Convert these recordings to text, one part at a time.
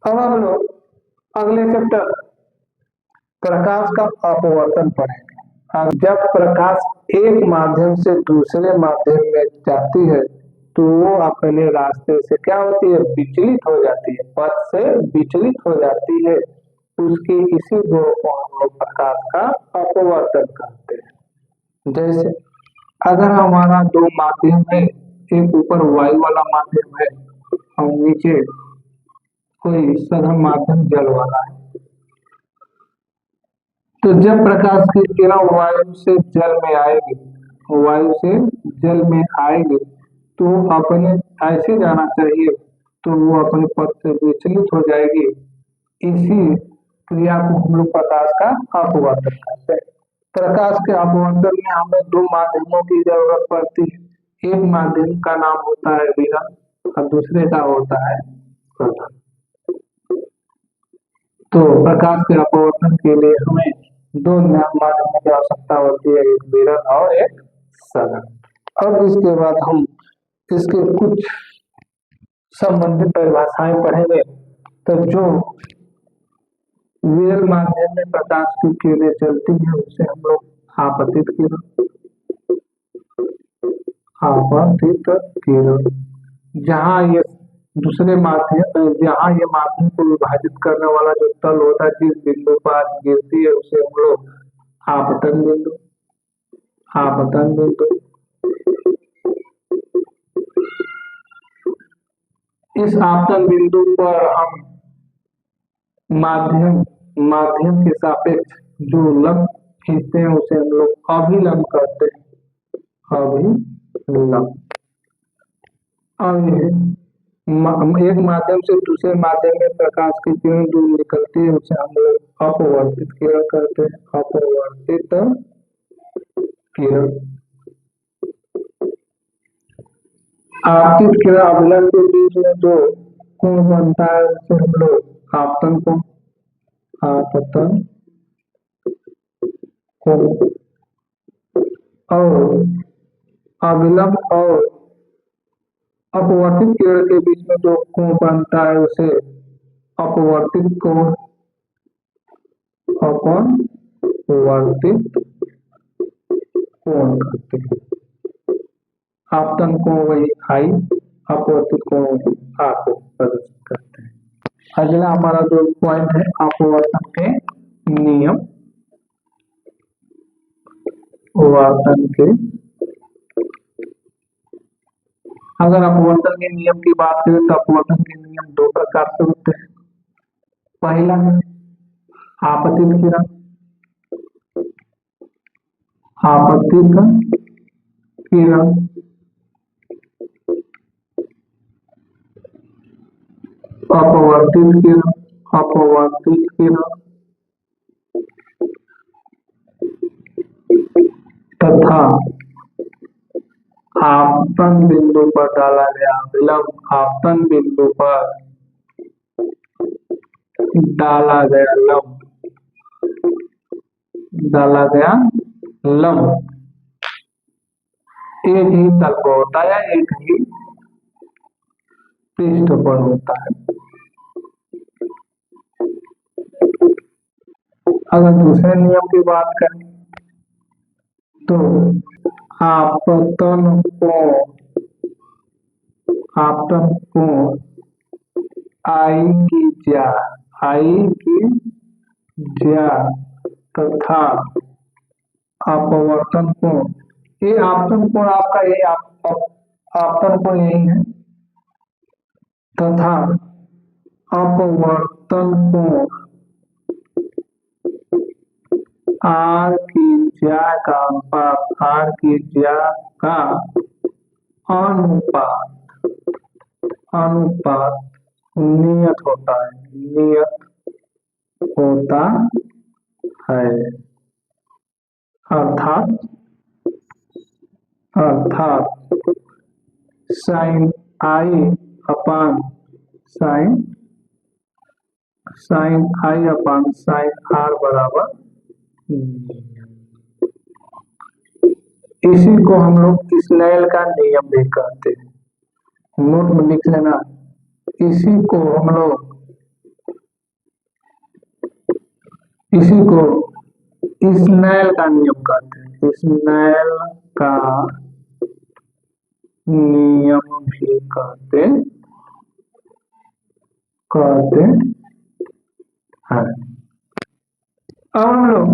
अब हम लोग अगले चैप्टर प्रकाश का अपवर्तन पढ़ेंगे। जब प्रकाश एक माध्यम से दूसरे माध्यम में जाती है तो वो अपने रास्ते से क्या होती है, विचलित हो जाती है, पथ से विचलित हो जाती है। उसके इसी गुण को हम लोग प्रकाश का अपवर्तन कहते हैं। जैसे अगर हमारा दो माध्यम है, एक ऊपर वायु वाला माध्यम है और नीचे कोई सघन माध्यम जल वाला है, तो जब प्रकाश की किरण वायु से जल में आएगी, वायु से जल में आएगी, तो अपने ऐसे जाना चाहिए, तो वो अपने पथ से विचलित हो जाएगी। इसी क्रिया को हम लोग प्रकाश का अपवर्तन कहते हैं। प्रकाश के अपवर्तन में हमें दो माध्यमों की जरूरत पड़ती है। एक माध्यम का नाम होता है विरल और दूसरे का होता है प्रकाश। तो प्रकाश के अपवर्तन के लिए हमें दो माध्यमों की आवश्यकता होती है, एक विरल और एक सघन। अब इसके बाद हम इसके कुछ संबंधित परिभाषाएं पढ़ेंगे। तो जो विरल माध्यम में प्रकाश की किरणें चलती हैं उसे हम लोग आपतित किरण, आपतित किरण, जहाँ ये दूसरे माध्यम, जहाँ ये माध्यम को विभाजित करने वाला जो तल होता है, जिस बिंदु पर गिरती है उसे हम लोग आपतन बिंदु, आपतन बिंदु। इस आपतन बिंदु पर हम माध्यम के सापेक्ष जो लंब खींचते हैं उसे हम लोग अभिलंब कहते हैं, अभिलंब। अब एक माध्यम से दूसरे माध्यम में प्रकाश की किरण जो निकलती है उसे हम लोग अपवर्तित किरण कहते हैं, अपवर्तित किरण। आपतित किरण अभिलंब के बीच में जो कोण बनता है उसे हम लोग आपतन कोण, आपतन कोण। और अभिलंब और अपवर्तित किरण के बीच में जो कोण बनता है उसे अपवर्तित कोण, अपवर्तित कोण कहते हैं। आपतन कोण वही आई, अपवर्तित कोण वही आ को प्रदर्शित करते हैं। अगला हमारा जो पॉइंट है अपवर्तन के नियम, अपवर्तन के, अगर अपवर्तन के नियम की बात करें तो अपवर्तन के नियम दो प्रकार से होते हैं। पहला आपतित किरण, आपतित किरण, अपवर्तित किरण, अपवर्तित किरण तथा आपतन बिंदु पर डाला गया विलंब, आपतन बिंदु पर डाला गया लंब, डाला गया लंब एक ही तल पर होता है, एक ही पृष्ठ पर होता है। अगर दूसरे नियम की बात करें तो आपतन कोण आई की ज्या तथा अपवर्तन कोण, ये आपतन कोण आपका, ये आपतन कोण यही है, तथा अपवर्तन कोण आर की ज्या का अनुपात, आर की ज्या का अनुपात नियत होता है, नियत होता है। अर्थात sine i upon sine r बराबर। इसी को हम लोग स्नेल का नियम भी कहते हैं, नोट में लिख लेना। इसी को हम लोग इसी को स्नेल का नियम कहते हैं। स्नेल का नियम भी कहते हैं। अब हम लोग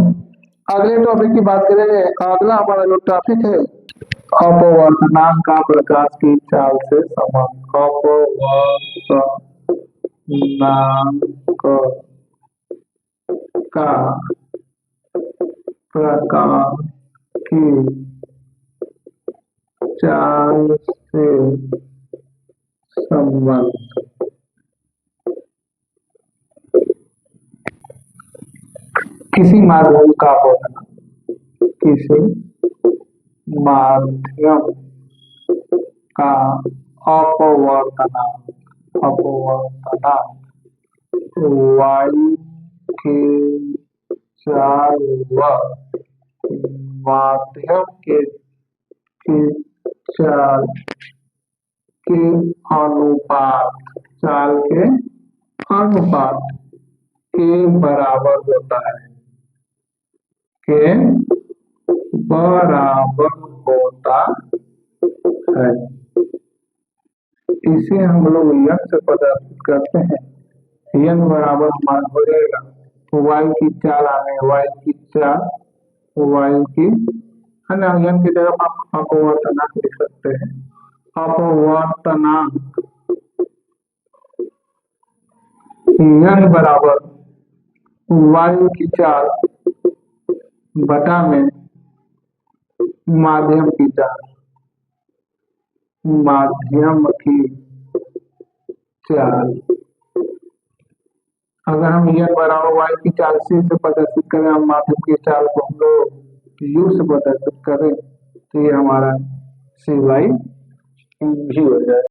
अगले टॉपिक की बात करेंगे। अगला हमारा जो टॉपिक है, अपवर्तनांक का प्रकाश की चाल से संबंध। अपवर्तनांक का प्रकाश की चाल से संबंध। किसी माध्यम का अपवर्तनांक, किसी माध्यम का अपवर्तनांक वायु के चाल व माध्यम की चाल के अनुपात के बराबर होता है। के बराबर होता है। इसे हम लोग यन से प्रदर्शित करते हैं। यन बराबर हमारा हो जाएगा वायु की चाल आने, वायु की है ना। यन की जगह आप अपवर्तनांक लिख सकते हैं। अपवर्तनांक यन बराबर वायु की चाल बटा में माध्यम की चाल। अगर हम यन बराबर वायु की चाल सी से प्रदर्शित करें, हम माध्यम की चाल को हम लोग यू से प्रदर्शित करें, तो ये हमारा सी बाई भी हो जाए।